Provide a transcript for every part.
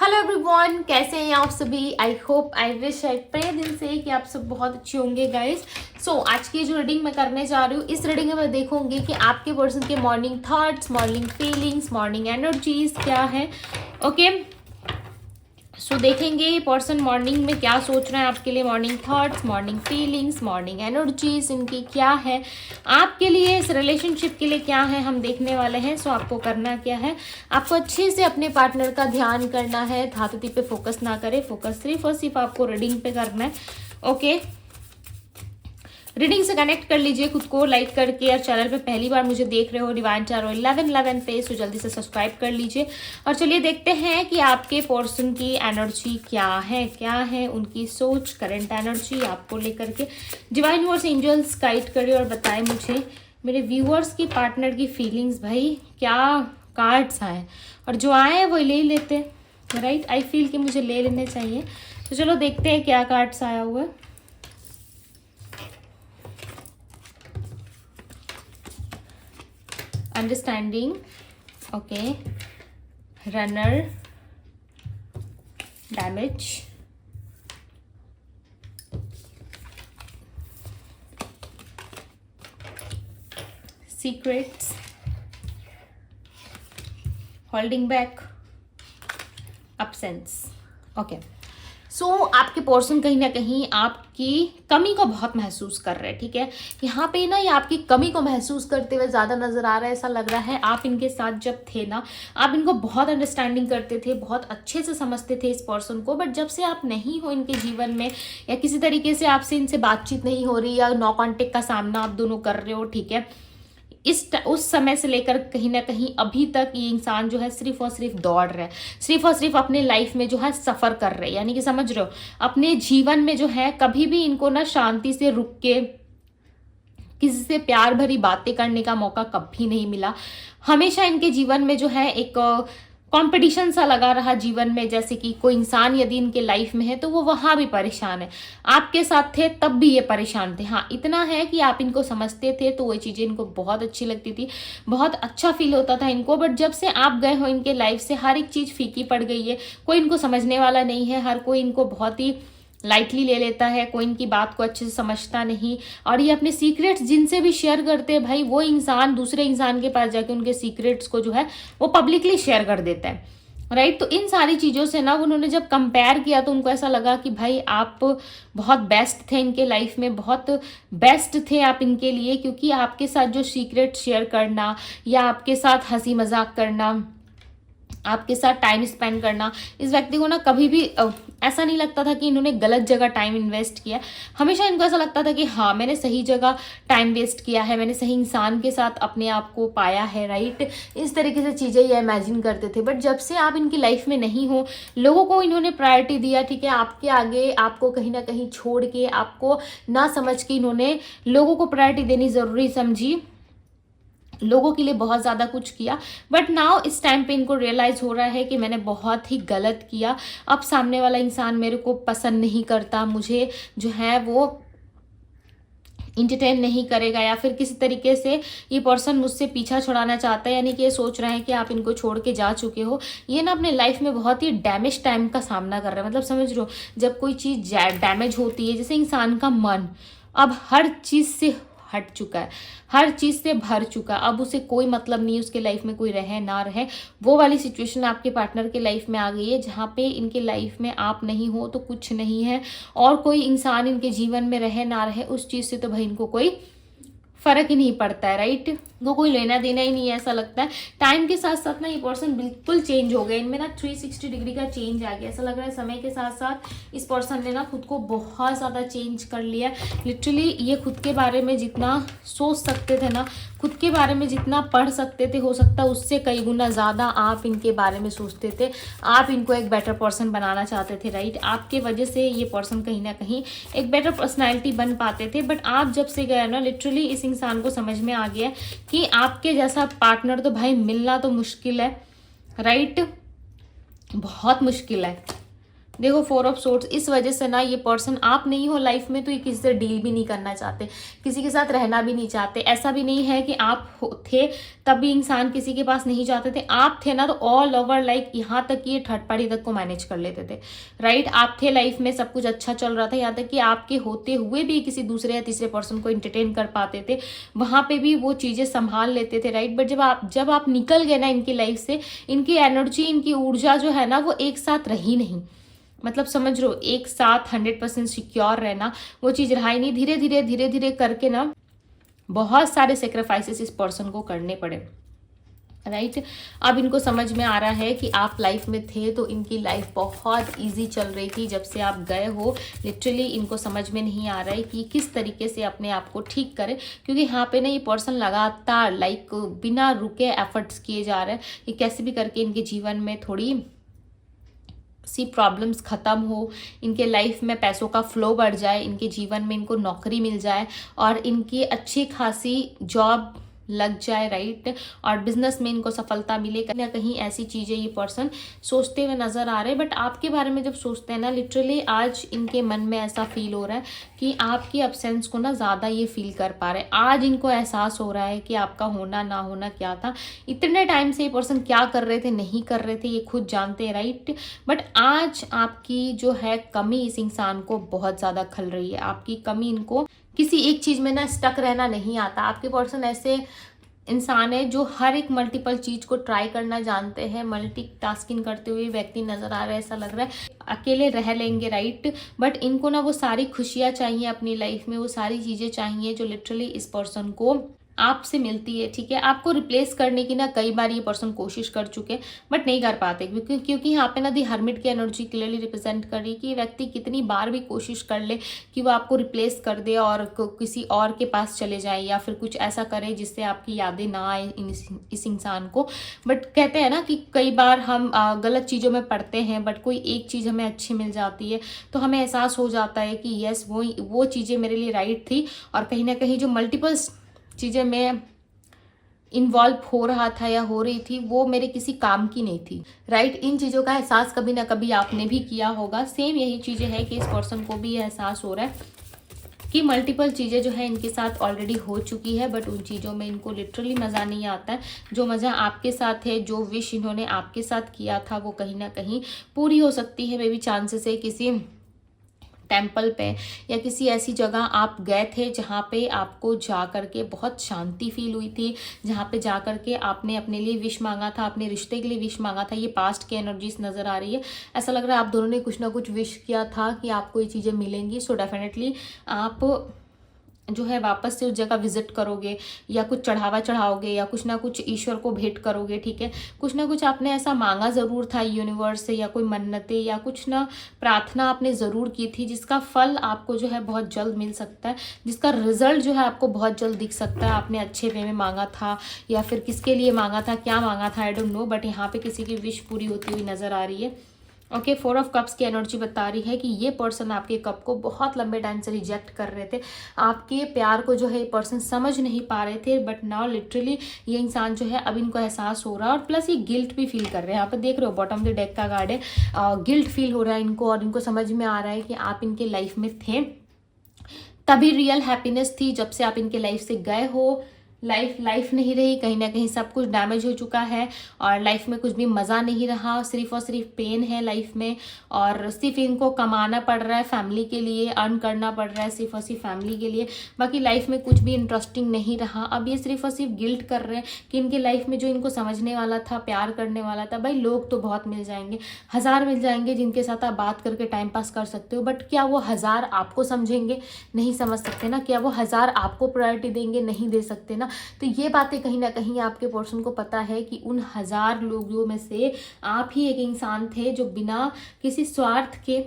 Hello everyone, कैसे हैं आप सभी। I hope, I wish, I pray दिल से कि आप सब बहुत अच्छे होंगे गाइस। सो आज की जो रीडिंग मैं करने जा रही हूँ, इस रीडिंग में मैं देखूंगी कि आपके पर्सन के morning thoughts, morning feelings, morning energies क्या है। ओके, सो देखेंगे पर्सन मॉर्निंग में क्या सोच रहे हैं आपके लिए। Morning thoughts, morning feelings, morning energies इनकी क्या है, आपके लिए इस रिलेशनशिप के लिए क्या है, हम देखने वाले हैं। सो आपको करना क्या है, आपको अच्छे से अपने पार्टनर का ध्यान करना है, धातुति पे फोकस ना करें, फोकस सिर्फ और सिर्फ आपको रीडिंग पे करना है। ओके, रीडिंग से कनेक्ट कर लीजिए खुद को लाइक करके, और चैनल पे पहली बार मुझे देख रहे हो डिवाइन टैरो 1111 पे, सो जल्दी से सब्सक्राइब कर लीजिए। और चलिए देखते हैं कि आपके पर्सन की एनर्जी क्या है उनकी सोच, करंट एनर्जी आपको लेकर के। डिवाइन यूनिवर्स एंजल्स गाइड करिए और बताएं मुझे मेरे व्यूअर्स की पार्टनर की फीलिंग्स। भाई क्या कार्ड्स आए, और जो आए हैं वो ले लेते, राइट। आई फील कि मुझे ले लेने चाहिए, तो चलो देखते हैं क्या कार्ड्स आया हुआ है। Understanding, okay, runner, damage, secrets, holding back, absence। Okay, so आपके पर्सन कहीं ना कहीं आपकी कमी को बहुत महसूस कर रहे हैं, ठीक है। यहाँ पे ना ये आपकी कमी को महसूस करते हुए ज़्यादा नज़र आ रहा है। ऐसा लग रहा है आप इनके साथ जब थे ना, आप इनको बहुत अंडरस्टैंडिंग करते थे, बहुत अच्छे से समझते थे इस पर्सन को। बट जब से आप नहीं हो इनके जीवन में, या किसी तरीके से आपसे इनसे बातचीत नहीं हो रही, या नो कॉन्टेक्ट का सामना आप दोनों कर रहे हो, ठीक है, उस समय से लेकर कहीं ना कहीं अभी तक ये इंसान जो है सिर्फ और सिर्फ दौड़ रहा है, सिर्फ और सिर्फ अपने लाइफ में जो है सफ़र कर रहे हैं। यानी कि समझ रहे हो, अपने जीवन में जो है कभी भी इनको ना शांति से रुक के किसी से प्यार भरी बातें करने का मौका कभी नहीं मिला। हमेशा इनके जीवन में जो है एक कंपटीशन सा लगा रहा जीवन में। जैसे कि कोई इंसान यदि इनके लाइफ में है तो वो वहां भी परेशान है, आपके साथ थे तब भी ये परेशान थे। हाँ, इतना है कि आप इनको समझते थे तो वो चीज़ें इनको बहुत अच्छी लगती थी, बहुत अच्छा फील होता था इनको। बट जब से आप गए हो इनके लाइफ से, हर एक चीज़ फीकी पड़ गई है। कोई इनको समझने वाला नहीं है, हर कोई इनको बहुत ही लाइटली ले लेता है, कोई इनकी बात को अच्छे से समझता नहीं। और ये अपने सीक्रेट्स जिनसे भी शेयर करते हैं, भाई वो इंसान दूसरे इंसान के पास जाके उनके सीक्रेट्स को जो है वो पब्लिकली शेयर कर देता है, राइट। तो इन सारी चीज़ों से ना उन्होंने जब कंपेयर किया तो उनको ऐसा लगा कि भाई आप बहुत बेस्ट थे इनके लाइफ में, बहुत बेस्ट थे आप इनके लिए, क्योंकि आपके साथ जो सीक्रेट शेयर करना, या आपके साथ हंसी मजाक करना, आपके साथ टाइम स्पेंड करना, इस व्यक्ति को ना कभी भी ऐसा नहीं लगता था कि इन्होंने गलत जगह टाइम इन्वेस्ट किया। हमेशा इनको ऐसा लगता था कि हाँ, मैंने सही जगह टाइम वेस्ट किया है, मैंने सही इंसान के साथ अपने आप को पाया है, राइट। इस तरीके से चीज़ें ये इमेजिन करते थे। बट जब से आप इनकी लाइफ में नहीं हो, लोगों को इन्होंने प्रायोरिटी दिया, ठीक है, आपके आगे आपको कहीं ना कहीं छोड़ के, आपको ना समझ के इन्होंने लोगों को प्रायोरिटी देनी ज़रूरी समझी, लोगों के लिए बहुत ज़्यादा कुछ किया। बट नाउ इस टाइम पे इनको रियलाइज़ हो रहा है कि मैंने बहुत ही गलत किया। अब सामने वाला इंसान मेरे को पसंद नहीं करता, मुझे जो है वो इंटरटेन नहीं करेगा, या फिर किसी तरीके से ये पर्सन मुझसे पीछा छुड़ाना चाहता है। यानी कि ये सोच रहे हैं कि आप इनको छोड़ के जा चुके हो। ये ना अपने लाइफ में बहुत ही डैमेज टाइम का सामना कर रहे हैं। मतलब समझ रहे हो, जब कोई चीज़ डैमेज होती है, जैसे इंसान का मन अब हर चीज़ से हट चुका है, हर चीज़ से भर चुका, अब उसे कोई मतलब नहीं है उसके लाइफ में कोई रहे ना रहे। वो वाली सिचुएशन आपके पार्टनर के लाइफ में आ गई है, जहाँ पे इनके लाइफ में आप नहीं हो तो कुछ नहीं है, और कोई इंसान इनके जीवन में रहे ना रहे उस चीज़ से तो भाई इनको कोई फर्क ही नहीं पड़ता है, राइट। वो कोई लेना देना ही नहीं है, ऐसा लगता है। टाइम के साथ साथ ना ये पर्सन बिल्कुल चेंज हो गए, इनमें ना 360 डिग्री का चेंज आ गया। ऐसा लग रहा है समय के साथ साथ इस पर्सन ने ना खुद को बहुत ज़्यादा चेंज कर लिया। लिटरली ये खुद के बारे में जितना सोच सकते थे ना, खुद के बारे में जितना पढ़ सकते थे, हो सकता है उससे कई गुना ज़्यादा आप इनके बारे में सोचते थे। आप इनको एक बेटर पर्सन बनाना चाहते थे, राइट। आपके वजह से ये पर्सन कहीं ना कहीं एक बेटर पर्सनैलिटी बन पाते थे। बट आप जब से गए ना, लिटरली इस इंसान को समझ में आ गया कि आपके जैसा पार्टनर तो भाई मिलना तो मुश्किल है, राइट, बहुत मुश्किल है। देखो 4 ऑफ सोर्ड्स, इस वजह से ना ये पर्सन, आप नहीं हो लाइफ में तो ये किसी से डील भी नहीं करना चाहते, किसी के साथ रहना भी नहीं चाहते। ऐसा भी नहीं है कि आप थे तब भी इंसान किसी के पास नहीं जाते थे, आप थे ना तो ऑल ओवर लाइक यहाँ तक कि ये थर्ड पार्टी तक को मैनेज कर लेते थे, राइट। आप थे लाइफ में, सब कुछ अच्छा चल रहा था, यहाँ तक कि आपके होते हुए भी किसी दूसरे या तीसरे पर्सन को एंटरटेन कर पाते थे, वहां पे भी वो चीजें संभाल लेते थे, राइट। बट जब आप निकल गए ना इनकी लाइफ से, इनकी एनर्जी, इनकी ऊर्जा जो है ना वो एक साथ रही नहीं, मतलब समझ लो एक साथ 100% सिक्योर रहना, वो चीज़ रहा ही नहीं। धीरे धीरे धीरे धीरे करके ना बहुत सारे सेक्रीफाइसेस इस पर्सन को करने पड़े, राइट। अब इनको समझ में आ रहा है कि आप लाइफ में थे तो इनकी लाइफ बहुत इजी चल रही थी, जब से आप गए हो लिटरली इनको समझ में नहीं आ रहा है कि किस तरीके से अपने आप को ठीक करें, क्योंकि यहाँ पे ना ये पर्सन लगातार लाइक बिना रुके एफर्ट्स किए जा रहे हैं कि कैसे भी करके इनके जीवन में थोड़ी सी प्रॉब्लम्स ख़त्म हो, इनके लाइफ में पैसों का फ्लो बढ़ जाए, इनके जीवन में इनको नौकरी मिल जाए और इनकी अच्छी खासी जॉब लग जाए, राइट। और बिजनेस में इनको सफलता मिले, कहीं ना कहीं ऐसी चीज़ें ये पर्सन सोचते हुए नज़र आ रहे हैं। बट आपके बारे में जब सोचते हैं ना, लिटरली आज इनके मन में ऐसा फील हो रहा है कि आपकी अब्सेंस को ना ज़्यादा ये फील कर पा रहे हैं। आज इनको एहसास हो रहा है कि आपका होना ना होना क्या था, इतने टाइम से ये पर्सन क्या कर रहे थे, नहीं कर रहे थे, ये खुद जानते हैं, राइट। बट आज आपकी जो है कमी इस इंसान को बहुत ज़्यादा खल रही है। आपकी कमी, इनको किसी एक चीज़ में ना स्टक रहना नहीं आता। आपके पर्सन ऐसे इंसान है जो हर एक मल्टीपल चीज़ को ट्राई करना जानते हैं, मल्टीटास्किंग करते हुए व्यक्ति नज़र आ रहा है। ऐसा लग रहा है अकेले रह लेंगे, राइट। बट इनको ना वो सारी खुशियाँ चाहिए अपनी लाइफ में, वो सारी चीज़ें चाहिए जो लिटरली इस पर्सन को आपसे मिलती है, ठीक है। आपको रिप्लेस करने की ना कई बार ये पर्सन कोशिश कर चुके बट नहीं कर पाते, क्योंकि यहाँ पे ना दी हर्मिट की एनर्जी क्लियरली रिप्रेजेंट कर रही है कि ये व्यक्ति कितनी बार भी कोशिश कर ले कि वो आपको रिप्लेस कर दे और किसी और के पास चले जाए या फिर कुछ ऐसा करे जिससे आपकी यादें ना आए इस इंसान को। बट कहते हैं ना कि कई बार हम गलत चीज़ों में पड़ते हैं, बट कोई एक चीज़ हमें अच्छी मिल जाती है तो हमें एहसास हो जाता है कि यस वो चीज़ें मेरे लिए राइट थी, और कहीं ना कहीं जो मल्टीपल चीज़ें मैं इन्वॉल्व हो रहा था या हो रही थी वो मेरे किसी काम की नहीं थी, राइट। इन चीज़ों का एहसास कभी ना कभी आपने भी किया होगा। सेम यही चीज़ें हैं कि इस पर्सन को भी एहसास हो रहा है कि मल्टीपल चीज़ें जो है इनके साथ ऑलरेडी हो चुकी है, बट उन चीज़ों में इनको लिटरली मज़ा नहीं आता है। जो मज़ा आपके साथ है, जो विश इन्होंने आपके साथ किया था वो कहीं ना कहीं पूरी हो सकती है। मे बी चांसेस है किसी टेम्पल पे या किसी ऐसी जगह आप गए थे जहाँ पे आपको जा कर के बहुत शांति फील हुई थी, जहाँ पे जा कर के आपने अपने लिए विश मांगा था, अपने रिश्ते के लिए विश मांगा था। ये पास्ट की एनर्जीज नज़र आ रही है। ऐसा लग रहा है आप दोनों ने कुछ ना कुछ विश किया था कि आपको ये चीज़ें मिलेंगी। सो डेफिनेटली आप जो है वापस से उस जगह विजिट करोगे या कुछ चढ़ावा चढ़ाओगे या कुछ ना कुछ ईश्वर को भेंट करोगे, ठीक है। कुछ ना कुछ आपने ऐसा मांगा ज़रूर था यूनिवर्स से, या कोई मन्नतें या कुछ ना प्रार्थना आपने ज़रूर की थी जिसका फल आपको जो है बहुत जल्द मिल सकता है, जिसका रिजल्ट जो है आपको बहुत जल्द दिख सकता है। आपने अच्छे वे में मांगा था या फिर किसके लिए मांगा था, क्या मांगा था, आई डोंट नो, बट यहाँ पे किसी की विश पूरी होती हुई नज़र आ रही है। ओके, 4 ऑफ कप्स की एनर्जी बता रही है कि ये पर्सन आपके कप को बहुत लंबे टाइम से रिजेक्ट कर रहे थे। आपके प्यार को जो है ये पर्सन समझ नहीं पा रहे थे, बट नाउ लिटरली ये इंसान जो है अब इनको एहसास हो रहा है, और प्लस ये गिल्ट भी फील कर रहे हैं। यहाँ पर देख रहे हो बॉटम ऑफ द डेक का कार्ड है, गिल्ट फील हो रहा है इनको, और इनको समझ में आ रहा है कि आप इनके लाइफ में थे तभी रियल हैप्पीनेस थी, जब से आप इनके लाइफ से गए हो लाइफ नहीं रही, कहीं ना कहीं सब कुछ डैमेज हो चुका है और लाइफ में कुछ भी मज़ा नहीं रहा, सिर्फ और सिर्फ पेन है लाइफ में, और सिर्फ इनको कमाना पड़ रहा है फैमिली के लिए, अर्न करना पड़ रहा है सिर्फ और सिर्फ फैमिली के लिए, बाकी लाइफ में कुछ भी इंटरेस्टिंग नहीं रहा। अब ये सिर्फ और सिर्फ गिल्ट कर रहे हैं कि इनके लाइफ में जो इनको समझने वाला था, प्यार करने वाला था, भाई लोग तो बहुत मिल जाएंगे, 1000 मिल जाएंगे जिनके साथ आप बात करके टाइम पास कर सकते हो, बट क्या वो 1000 आपको समझेंगे? नहीं समझ सकते ना। क्या वो 1000 आपको प्रायोरिटी देंगे? नहीं दे सकते ना। तो ये बातें कहीं ना कहीं आपके पर्सन को पता है कि उन 1000 लोगों में से आप ही एक इंसान थे जो बिना किसी स्वार्थ के,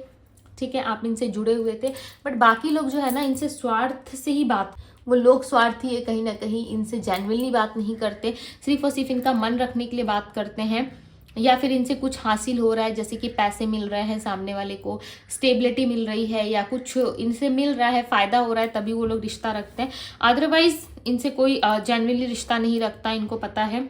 ठीक है, आप इनसे जुड़े हुए थे, बट बाकी लोग जो है ना इनसे स्वार्थ से ही बात, वो लोग स्वार्थी है, कहीं ना कहीं इनसे जेन्युइनली बात नहीं करते, सिर्फ और सिर्फ इनका मन रखने के लिए बात करते हैं, या फिर इनसे कुछ हासिल हो रहा है जैसे कि पैसे मिल रहे हैं, सामने वाले को स्टेबिलिटी मिल रही है या कुछ इनसे मिल रहा है, फ़ायदा हो रहा है, तभी वो लोग रिश्ता रखते हैं। अदरवाइज इनसे कोई जेन्युइनली रिश्ता नहीं रखता, इनको पता है।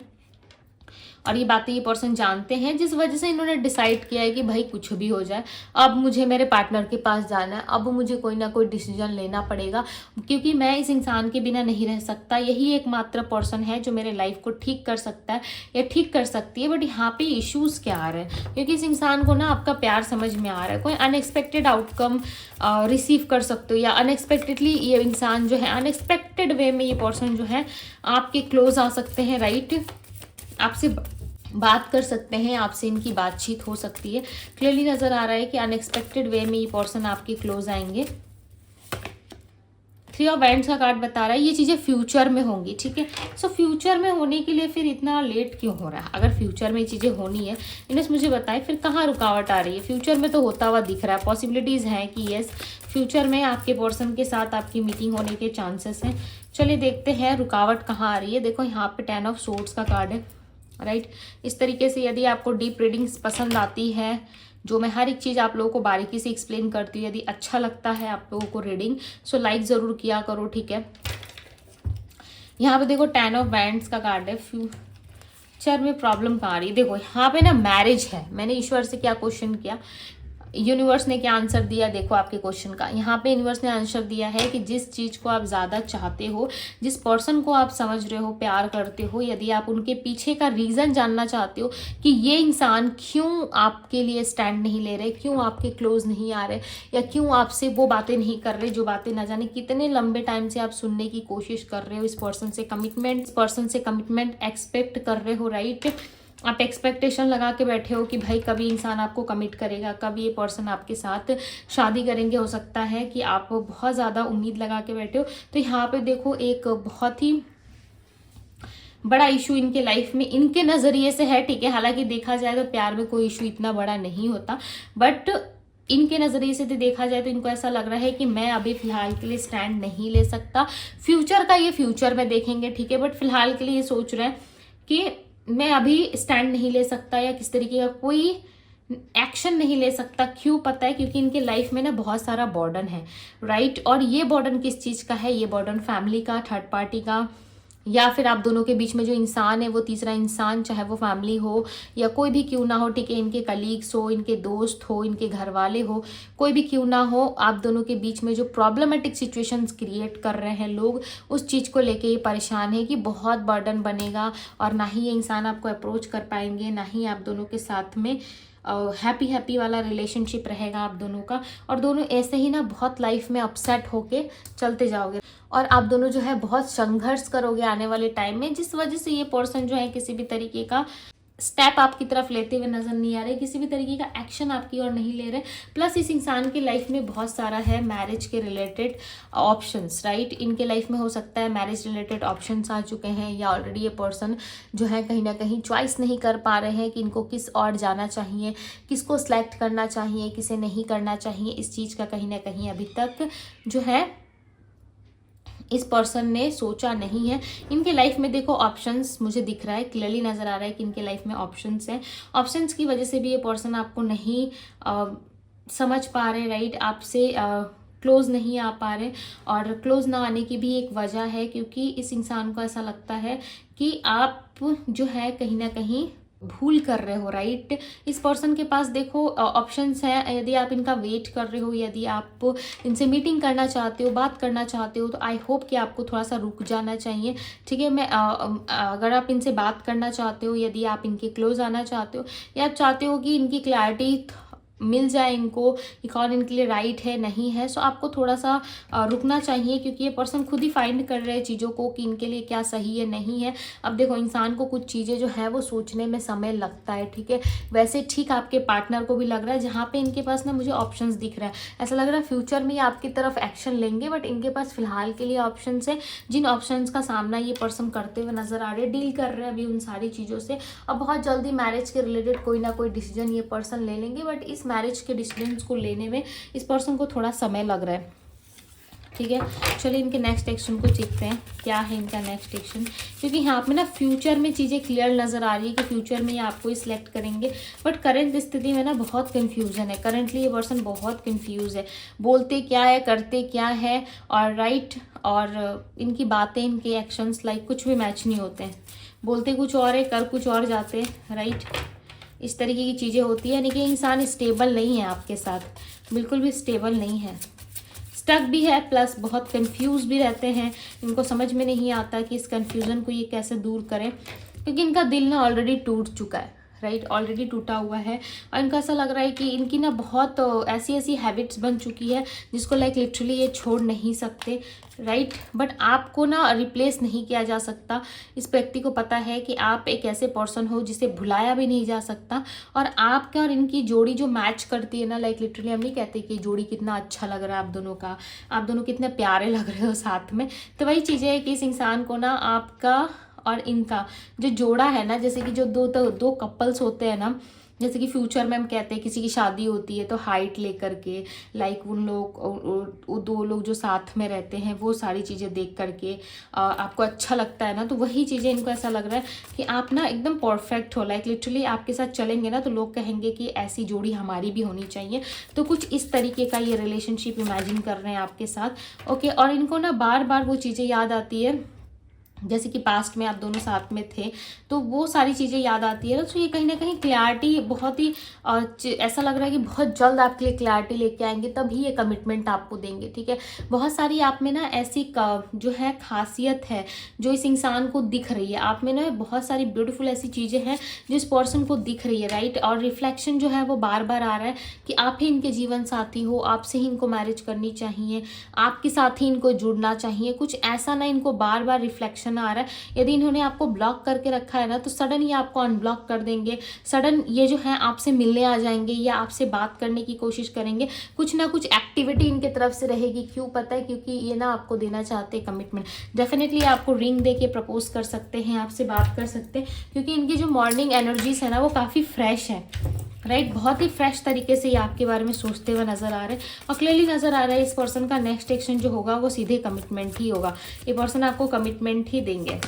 और ये बातें ये पर्सन जानते हैं, जिस वजह से इन्होंने डिसाइड किया है कि भाई कुछ भी हो जाए, अब मुझे मेरे पार्टनर के पास जाना है, अब मुझे कोई ना कोई डिसीजन लेना पड़ेगा, क्योंकि मैं इस इंसान के बिना नहीं रह सकता। यही एकमात्र पर्सन है जो मेरे लाइफ को ठीक कर सकता है या ठीक कर सकती है। बट यहाँ पे इश्यूज क्या आ रहे हैं, क्योंकि इस इंसान को ना आपका प्यार समझ में आ रहा है, कोई अनएक्सपेक्टेड आउटकम रिसीव कर सकते हो, या अनएक्सपेक्टेडली ये इंसान जो है अनएक्सपेक्टेड वे में ये पर्सन जो है आपके क्लोज आ सकते हैं, राइट। आपसे बात कर सकते हैं, आपसे इनकी बातचीत हो सकती है। क्लियरली नजर आ रहा है कि अनएक्सपेक्टेड वे में ये पर्सन आपके क्लोज आएंगे। 3 ऑफ वैंड्स का कार्ड बता रहा है ये चीज़ें फ्यूचर में होंगी, ठीक है। सो फ्यूचर में होने के लिए फिर इतना लेट क्यों हो रहा है? अगर फ्यूचर में ये चीज़ें होनी है, इन्हें मुझे बताएं फिर कहाँ रुकावट आ रही है। फ्यूचर में तो होता हुआ दिख रहा है, पॉसिबिलिटीज़ हैं कि यस फ्यूचर में आपके पर्सन के साथ आपकी मीटिंग होने के चांसेस हैं। चलिए देखते हैं रुकावट कहाँ आ रही है। देखो यहाँ पे 10 ऑफ सोर्ड्स का कार्ड है, राइट। इस तरीके से यदि आपको डीप रीडिंग्स पसंद आती है, जो मैं हर एक चीज़ आप लोगों को बारीकी से एक्सप्लेन करती हूँ, यदि अच्छा लगता है आप लोगों को रीडिंग, सो लाइक ज़रूर किया करो, ठीक है। यहाँ पे देखो 10 ऑफ वैंड्स का कार्ड है। फ्यूचर में प्रॉब्लम कहाँ आ रही है? देखो यहाँ पे ना मैरिज है। मैंने ईश्वर से क्या क्वेश्चन किया, यूनिवर्स ने क्या आंसर दिया, देखो आपके क्वेश्चन का। यहाँ पे यूनिवर्स ने आंसर दिया है कि जिस चीज़ को आप ज़्यादा चाहते हो, जिस पर्सन को आप समझ रहे हो, प्यार करते हो, यदि आप उनके पीछे का रीज़न जानना चाहते हो कि ये इंसान क्यों आपके लिए स्टैंड नहीं ले रहे, क्यों आपके क्लोज नहीं आ रहे, या क्यों आपसे वो बातें नहीं कर रहे जो बातें ना जाने कितने लंबे टाइम से आप सुनने की कोशिश कर रहे हो, इस पर्सन से कमिटमेंट एक्सपेक्ट कर रहे हो, राइट। आप एक्सपेक्टेशन लगा के बैठे हो कि भाई कभी इंसान आपको कमिट करेगा, कभी ये पर्सन आपके साथ शादी करेंगे, हो सकता है कि आप बहुत ज़्यादा उम्मीद लगा के बैठे हो। तो यहाँ पे देखो एक बहुत ही बड़ा इशू इनके लाइफ में इनके नज़रिए से है, ठीक है। हालांकि देखा जाए तो प्यार में कोई इशू इतना बड़ा नहीं होता, बट इनके नज़रिए से देखा जाए तो इनको ऐसा लग रहा है कि मैं अभी फिलहाल के लिए स्टैंड नहीं ले सकता। फ्यूचर का ये फ्यूचर में देखेंगे, ठीक है, बट फिलहाल के लिए ये सोच रहे हैं कि मैं अभी स्टैंड नहीं ले सकता या किस तरीके का कोई एक्शन नहीं ले सकता। क्यों पता है? क्योंकि इनके लाइफ में ना बहुत सारा बर्डन है, राइट। और ये बर्डन किस चीज़ का है? ये बर्डन फैमिली का, थर्ड पार्टी का, या फिर आप दोनों के बीच में जो इंसान है वो तीसरा इंसान, चाहे वो फैमिली हो या कोई भी क्यों ना हो, ठीक है। इनके कलीग्स हो, इनके दोस्त हो, इनके घर वाले हो, कोई भी क्यों ना हो, आप दोनों के बीच में जो प्रॉब्लमेटिक सिचुएशंस क्रिएट कर रहे हैं लोग, उस चीज़ को लेके ये परेशान है कि बहुत बर्डन बनेगा और ना ही ये इंसान आपको अप्रोच कर पाएंगे, ना ही आप दोनों के साथ में हैप्पी वाला रिलेशनशिप रहेगा आप दोनों का। और दोनों ऐसे ही ना बहुत लाइफ में अपसेट होके चलते जाओगे और आप दोनों जो है बहुत संघर्ष करोगे आने वाले टाइम में, जिस वजह से ये पर्सन जो है किसी भी तरीके का स्टेप आपकी तरफ लेते हुए नजर नहीं आ रहे, किसी भी तरीके का एक्शन आपकी ओर नहीं ले रहे। प्लस इस इंसान की लाइफ में बहुत सारा है मैरिज के रिलेटेड ऑप्शंस, राइट। इनके लाइफ में हो सकता है मैरिज रिलेटेड ऑप्शंस आ चुके हैं, या ऑलरेडी ये पर्सन जो है कहीं ना कहीं चॉइस नहीं कर पा रहे हैं कि इनको किस और जाना चाहिए, किसको सिलेक्ट करना चाहिए, किसे नहीं करना चाहिए। इस चीज़ का कहीं ना कहीं अभी तक जो है इस पर्सन ने सोचा नहीं है। इनके लाइफ में देखो ऑप्शंस मुझे दिख रहा है, क्लियरली नज़र आ रहा है कि इनके लाइफ में ऑप्शंस हैं। ऑप्शंस की वजह से भी ये पर्सन आपको नहीं समझ पा रहे, राइट। आपसे क्लोज नहीं आ पा रहे, और क्लोज ना आने की भी एक वजह है क्योंकि इस इंसान को ऐसा लगता है कि आप जो है कहीं ना कहीं भूल कर रहे हो, राइट। इस पर्सन के पास देखो ऑप्शंस हैं। यदि आप इनका वेट कर रहे हो, यदि आप इनसे मीटिंग करना चाहते हो, बात करना चाहते हो, तो आई होप कि आपको थोड़ा सा रुक जाना चाहिए, ठीक है। मैं अगर आप इनसे बात करना चाहते हो, यदि आप इनके क्लोज आना चाहते हो, या आप चाहते हो कि इनकी क्लैरिटी मिल जाए इनको कि कौन इनके लिए राइट है नहीं है, सो आपको थोड़ा सा रुकना चाहिए, क्योंकि ये पर्सन खुद ही फाइंड कर रहे हैं चीज़ों को कि इनके लिए क्या सही है नहीं है। अब देखो इंसान को कुछ चीज़ें जो है वो सोचने में समय लगता है, ठीक है। वैसे ठीक आपके पार्टनर को भी लग रहा है, जहाँ पे इनके पास ना मुझे ऑप्शंस दिख रहा है, ऐसा लग रहा है फ्यूचर में ये आपकी तरफ एक्शन लेंगे, बट इनके पास फिलहाल के लिए ऑप्शंस है, जिन ऑप्शंस का सामना ये पर्सन करते हुए नजर आ रहे हैं, डील कर रहे हैं अभी उन सारी चीज़ों से। अब बहुत जल्दी मैरिज के रिलेटेड कोई ना कोई डिसीजन ये पर्सन ले लेंगे, बट इस मैरिज के डिसीजंस को लेने में इस पर्सन को थोड़ा समय लग रहा है, ठीक है। चलिए इनके नेक्स्ट एक्शन को देखते हैं, क्या है इनका नेक्स्ट एक्शन, क्योंकि यहाँ पे ना फ्यूचर में चीज़ें क्लियर नज़र आ रही है कि फ्यूचर में ये आपको ही सिलेक्ट करेंगे, बट करंट स्थिति में ना बहुत कन्फ्यूजन है। करंटली ये पर्सन बहुत कन्फ्यूज है, बोलते क्या है करते क्या है, और राइट और इनकी बातें इनके एक्शंस लाइक कुछ भी मैच नहीं होते हैं। बोलते कुछ और है, कर कुछ और जाते हैं, राइट। इस तरीके की चीज़ें होती है, यानी कि इंसान स्टेबल नहीं है आपके साथ, बिल्कुल भी स्टेबल नहीं है, स्टक भी है, प्लस बहुत कंफ्यूज भी रहते हैं। इनको समझ में नहीं आता कि इस कंफ्यूजन को ये कैसे दूर करें, क्योंकि इनका दिल ना ऑलरेडी टूट चुका है, राइट, ऑलरेडी टूटा हुआ है। और इनको ऐसा लग रहा है कि इनकी ना बहुत ऐसी ऐसी हैबिट्स बन चुकी है जिसको लाइक लिटरली ये छोड़ नहीं सकते, राइट। बट आपको ना रिप्लेस नहीं किया जा सकता। इस व्यक्ति को पता है कि आप एक ऐसे पर्सन हो जिसे भुलाया भी नहीं जा सकता, और आपका और इनकी जोड़ी जो मैच करती है ना, लाइक लिटरली हम नहीं कहते कि जोड़ी कितना अच्छा लग रहा है आप दोनों का, आप दोनों कितने प्यारे लग रहे हो साथ में। तो वही चीज़ें है कि इस इंसान को ना आपका और इनका जो जोड़ा है ना, जैसे कि जो दो कपल्स होते हैं ना, जैसे कि फ्यूचर में हम कहते हैं किसी की शादी होती है तो हाइट लेकर के, लाइक उन लोग दो लोग जो साथ में रहते हैं वो सारी चीज़ें देख करके आपको अच्छा लगता है ना, तो वही चीज़ें इनको ऐसा लग रहा है कि आप ना एकदम परफेक्ट हो, लाइक लिटरली आपके साथ चलेंगे ना तो लोग कहेंगे कि ऐसी जोड़ी हमारी भी होनी चाहिए। तो कुछ इस तरीके का ये रिलेशनशिप इमेजिन कर रहे हैं आपके साथ, ओके। और इनको ना बार बार वो चीज़ें याद आती है जैसे कि पास्ट में आप दोनों साथ में थे, तो वो सारी चीज़ें याद आती है ना, तो ये कहीं ना कहीं क्लैरिटी बहुत ही ऐसा लग रहा है कि बहुत जल्द आपके लिए क्लैरिटी लेके आएंगे, तभी ये कमिटमेंट आपको देंगे, ठीक है। बहुत सारी आप में ना ऐसी जो है खासियत है जो इस इंसान को दिख रही है, आप में ना बहुत सारी ब्यूटीफुल ऐसी चीज़ें हैं जो इस पर्सन को दिख रही है, राइट। और रिफ्लेक्शन जो है वो बार बार आ रहा है कि आप ही इनके जीवन साथी हो, आपसे ही इनको मैरिज करनी चाहिए, आपके साथ ही इनको जुड़ना चाहिए, कुछ ऐसा ना इनको बार बार रिफ्लेक्शन आ रहा है। यदि इन्होंने आपको ब्लॉक करके रखा है ना तो सडन ही आपको अनब्लॉक कर देंगे, सडन ये जो है आपसे मिलने आ जाएंगे या आपसे बात करने की कोशिश करेंगे, कुछ ना कुछ एक्टिविटी इनके तरफ से रहेगी। क्यों पता है? क्योंकि ये ना आपको देना चाहते हैं कमिटमेंट। डेफिनेटली आपको रिंग दे के प्रपोज कर सकते हैं, आपसे बात कर सकते हैं, क्योंकि इनकी जो मॉर्निंग एनर्जीज है ना वो काफ़ी फ्रेश है, राइट। बहुत ही फ्रेश तरीके से ये आपके बारे में सोचते हुए नजर आ रहे हैं, और क्लियरली नजर आ रहा है इस पर्सन का नेक्स्ट एक्शन जो होगा वो सीधे कमिटमेंट ही होगा। ये पर्सन आपको कमिटमेंट ही देंगे।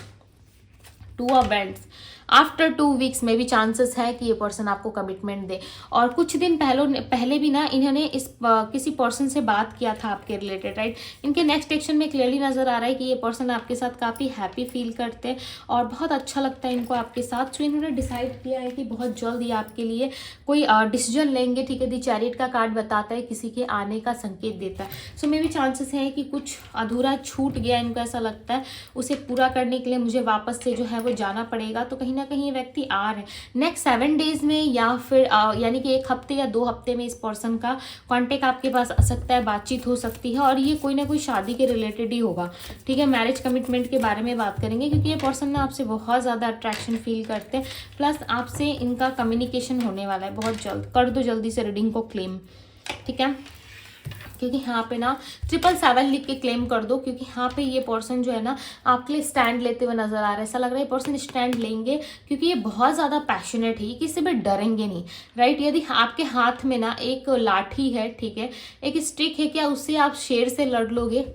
2 ऑफ वैंड्स, आफ्टर 2 वीक्स में भी चांसेस है कि ये पर्सन आपको कमिटमेंट दे। और कुछ दिन पहले भी ना इन्होंने किसी पर्सन से बात किया था आपके रिलेटेड, राइट। इनके नेक्स्ट एक्शन में क्लियरली नजर आ रहा है कि ये पर्सन आपके साथ काफ़ी हैप्पी फील करते हैं और बहुत अच्छा लगता है इनको आपके साथ। सो इन्होंने डिसाइड किया है कि बहुत जल्द ये आपके लिए कोई डिसीजन लेंगे, ठीक है। दी चैरिट का कार्ड बताता है किसी के आने का संकेत देता है। सो मे भी चांसेस है कि कुछ अधूरा छूट गया, इनको ऐसा लगता है, उसे पूरा करने के लिए मुझे वापस से जो है वो जाना पड़ेगा। तो कहीं ना कहीं ये व्यक्ति आ रहे हैं नेक्स्ट 7 डेज में, या फिर यानी कि 1 हफ्ते या 2 हफ्ते में इस पर्सन का कांटेक्ट आपके पास आ सकता है, बातचीत हो सकती है, और ये कोई ना कोई शादी के रिलेटेड ही होगा, ठीक है। मैरिज कमिटमेंट के बारे में बात करेंगे, क्योंकि ये पर्सन ना आपसे बहुत ज़्यादा अट्रैक्शन फील करते हैं, प्लस आपसे इनका कम्युनिकेशन होने वाला है बहुत जल्द। कर दो जल्दी से रीडिंग को क्लेम, ठीक है, क्योंकि यहाँ पे ना 777 लिख के क्लेम कर दो, क्योंकि यहाँ पे ये पर्सन जो है ना आपके लिए स्टैंड लेते हुए नजर आ रहा है। ऐसा लग रहा है ये पर्सन स्टैंड लेंगे, क्योंकि ये बहुत ज़्यादा पैशनेट है, किसी भी डरेंगे नहीं, राइट। यदि आपके हाथ में ना एक लाठी है, ठीक है, एक स्टिक है, क्या उससे आप शेर से लड़ लोगे?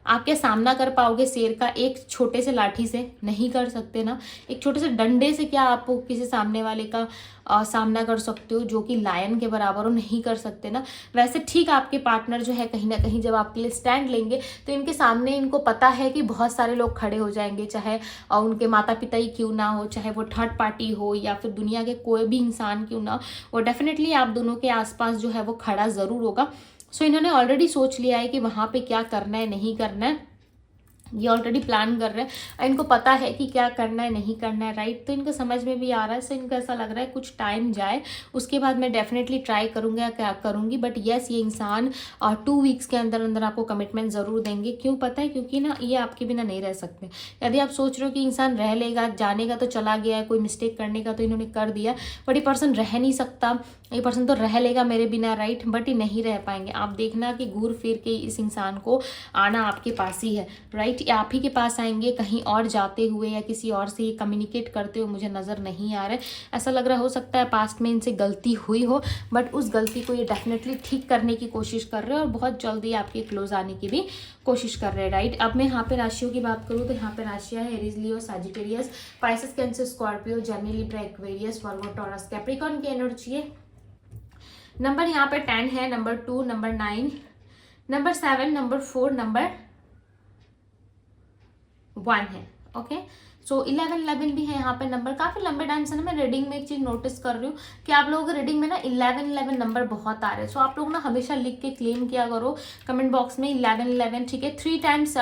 आप क्या सामना कर पाओगे शेर का एक छोटे से लाठी से? नहीं कर सकते ना। एक छोटे से डंडे से क्या आप किसी सामने वाले का सामना कर सकते हो जो कि लायन के बराबर हो? नहीं कर सकते ना। वैसे ठीक आपके पार्टनर जो है कहीं ना कहीं जब आपके लिए स्टैंड लेंगे तो इनके सामने इनको पता है कि बहुत सारे लोग खड़े हो जाएंगे, चाहे उनके माता पिता ही क्यों ना हो, चाहे वो थर्ड पार्टी हो, या फिर दुनिया के कोई भी इंसान क्यों ना हो, वो डेफिनेटली आप दोनों के आसपास जो है वो खड़ा ज़रूर होगा। सो इन्होंने ऑलरेडी सोच लिया है कि वहाँ पे क्या करना है, नहीं करना है, ये ऑलरेडी प्लान कर रहे हैं। इनको पता है कि क्या करना है, नहीं करना है, राइट। तो इनको समझ में भी आ रहा है। सो इनको ऐसा लग रहा है कुछ टाइम जाए, उसके बाद मैं डेफिनेटली ट्राई करूँगा, क्या करूँगी। बट येस, ये इंसान 2 वीक्स के अंदर अंदर आपको कमिटमेंट ज़रूर देंगे। क्यों पता है? क्योंकि ना ये आपके बिना नहीं रह सकते। यदि आप सोच रहे हो कि इंसान रह लेगा, जाने का तो चला गया है, कोई मिस्टेक करने का तो इन्होंने कर दिया, बट ये पर्सन रह नहीं सकता, ये पर्सन तो रह लेगा मेरे बिना, राइट, बट ये नहीं रह पाएंगे। आप देखना कि घूर फिर के इस इंसान को आना आपके पास ही है, राइट। आप ही के पास आएंगे, कहीं और जाते हुए या किसी और से ये कम्युनिकेट करते हुए मुझे नज़र नहीं आ रहा है। ऐसा लग रहा हो सकता है पास्ट में इनसे गलती हुई हो, बट उस गलती को ये डेफिनेटली ठीक करने की कोशिश कर रहे हैं और बहुत जल्दी आपके क्लोज आने की भी कोशिश कर रहे हैं, राइट। अब मैं यहाँ पे राशियों की बात करूँ तो यहाँ पे राशियाँ है Aries, Leo, Sagittarius, Pisces, Cancer, Scorpio, Gemini, Libra, Aquarius, Virgo, Taurus, Capricorn की एनर्जी है। नंबर यहाँ पे 10 है, number 2, number 9, number 7, number 4, number 1 है, ओके। सो 11 भी है यहाँ पे नंबर। काफ़ी लंबे टाइम से ना मैं रीडिंग में एक चीज़ नोटिस कर रही हूँ कि आप लोगों के रीडिंग में ना 11 नंबर बहुत आ रहे हैं। सो आप लोग ना हमेशा लिख के क्लेम किया करो कमेंट बॉक्स में 11, ठीक है। 3 टाइम्स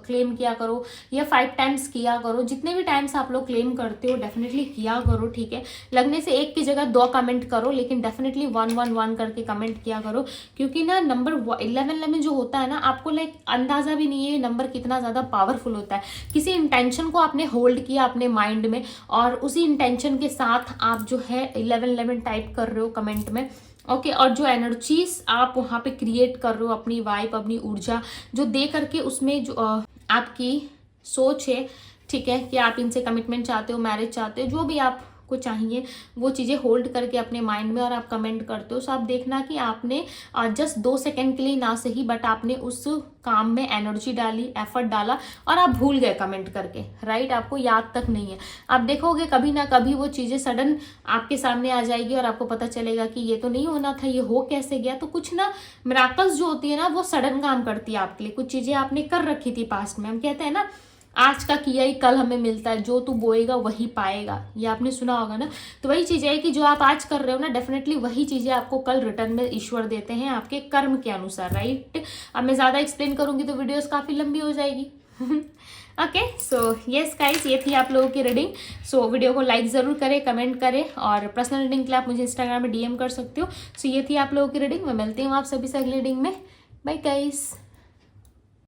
क्लेम किया करो या 5 टाइम्स किया करो, जितने भी टाइम्स आप लोग क्लेम करते हो डेफिनेटली किया करो, ठीक है। लगने से एक की जगह 2 कमेंट करो, लेकिन डेफिनेटली 111 करके कमेंट किया करो, क्योंकि ना नंबर 11 जो होता है ना, आपको लाइक अंदाजा भी नहीं है नंबर कितना ज़्यादा पावरफुल होता है। किसी इंटेंशन को आपने होल्ड किया अपने माइंड में और उसी इंटेंशन के साथ आप जो है 11 टाइप कर रहे हो कमेंट में, ओके और जो एनर्जीज आप वहाँ पे क्रिएट कर रहे हो, अपनी वाइब, अपनी ऊर्जा जो दे करके, उसमें जो आपकी सोच है, ठीक है, कि आप इनसे कमिटमेंट चाहते हो, मैरिज चाहते हो, जो भी आपको चाहिए वो चीज़ें होल्ड करके अपने माइंड में और आप कमेंट करते हो। सो आप देखना कि आपने जस्ट 2 सेकेंड के लिए ना सही, बट आपने उस काम में एनर्जी डाली, एफर्ट डाला और आप भूल गए कमेंट करके, राइट। आपको याद तक नहीं है। आप देखोगे कभी ना कभी वो चीज़ें सडन आपके सामने आ जाएगी और आपको पता चलेगा कि ये तो नहीं होना था, ये हो कैसे गया। तो कुछ ना मिराकल्स जो होती है ना, वो सडन काम करती है आपके लिए। कुछ चीज़ें आपने कर रखी थी पास्ट में, हम कहते हैं ना आज का किया ही कल हमें मिलता है, जो तू बोएगा वही पाएगा, ये आपने सुना होगा ना। तो वही चीज़ है कि जो आप आज कर रहे हो ना, डेफिनेटली वही चीज़ें आपको कल रिटर्न में ईश्वर देते हैं आपके कर्म के अनुसार, राइट। अब मैं ज़्यादा एक्सप्लेन करूंगी तो वीडियोस काफ़ी लंबी हो जाएगी। ओके, सो यस गाइस, ये थी आप लोगों की रीडिंग। सो वीडियो को लाइक ज़रूर करें, कमेंट करें और पर्सनल रीडिंग के लिए आप मुझे इंस्टाग्राम में DM कर सकते हो। सो ये थी आप लोगों की रीडिंग। मैं मिलती हूँ आप सभी से अगली रीडिंग में। Bye guys.